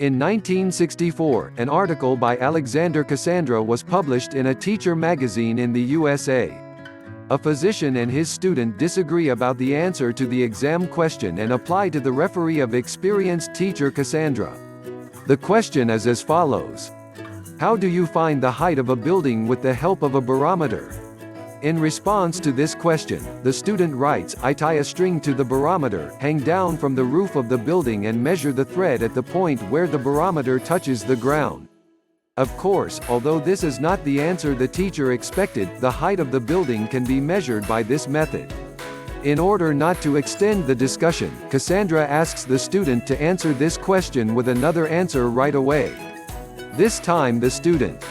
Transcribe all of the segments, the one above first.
In 1964, an article by Alexander Cassandra was published in a teacher magazine in the USA. A physician and his student disagree about the answer to the exam question and apply to the referee of experienced teacher Cassandra. The question is as follows. How do you find the height of a building with the help of a barometer? In response to this question, the student writes, I tie a string to the barometer, hang down from the roof of the building and measure the thread at the point where the barometer touches the ground. Of course, although this is not the answer the teacher expected, the height of the building can be measured by this method. In order not to extend the discussion, Cassandra asks the student to answer this question with another answer right away. This time the student.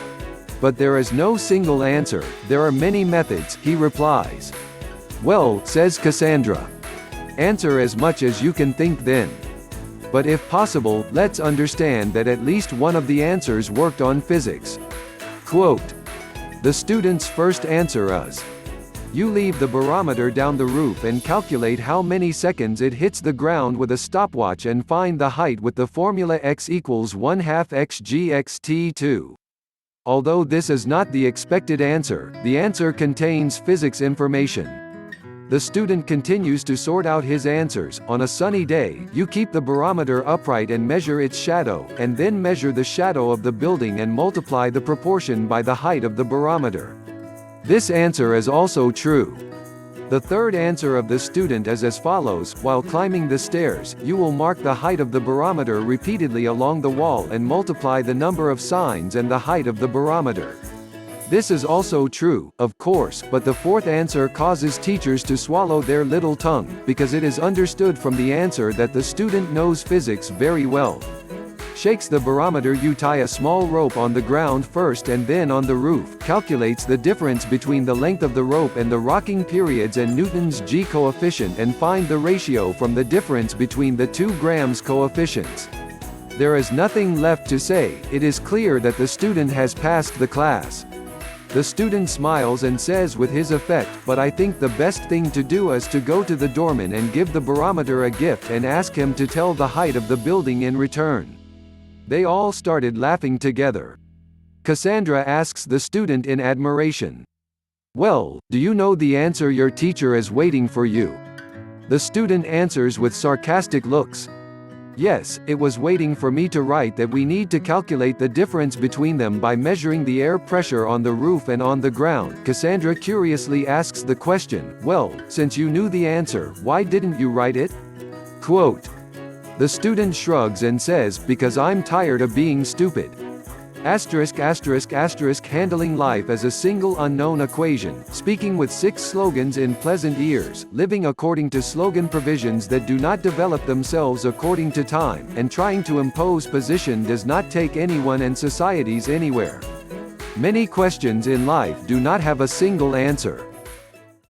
But there is no single answer, there are many methods, he replies. Well, says Cassandra. Answer as much as you can think then. But if possible, let's understand that at least one of the answers worked on physics. Quote. The student's first answer is. You leave the barometer down the roof and calculate how many seconds it hits the ground with a stopwatch and find the height with the formula x equals 1/2 xg(xt)2. Although this is not the expected answer, the answer contains physics information. The student continues to sort out his answers. On a sunny day, you keep the barometer upright and measure its shadow, and then measure the shadow of the building and multiply the proportion by the height of the barometer. This answer is also true. The third answer of the student is as follows. While climbing the stairs, you will mark the height of the barometer repeatedly along the wall and multiply the number of signs and the height of the barometer. This is also true, of course, but the fourth answer causes teachers to swallow their little tongue, because it is understood from the answer that the student knows physics very well. Shakes the barometer. You tie a small rope on the ground first and then on the roof, calculates the difference between the length of the rope and the rocking periods and Newton's G coefficient and find the ratio from the difference between the 2 grams coefficients. There is nothing left to say, it is clear that the student has passed the class. The student smiles and says with his effect, but I think the best thing to do is to go to the doorman and give the barometer a gift and ask him to tell the height of the building in return. They all started laughing together. Cassandra asks the student in admiration. Well, do you know the answer? Your teacher is waiting for you. The student answers with sarcastic looks. Yes, it was waiting for me to write that we need to calculate the difference between them by measuring the air pressure on the roof and on the ground. Cassandra curiously asks the question, well, since you knew the answer, why didn't you write it? Quote. The student shrugs and says, because I'm tired of being stupid. Handling life as a single unknown equation, speaking with 6 slogans in pleasant ears, living according to slogan provisions that do not develop themselves according to time, and trying to impose position does not take anyone and societies anywhere. Many questions in life do not have a single answer.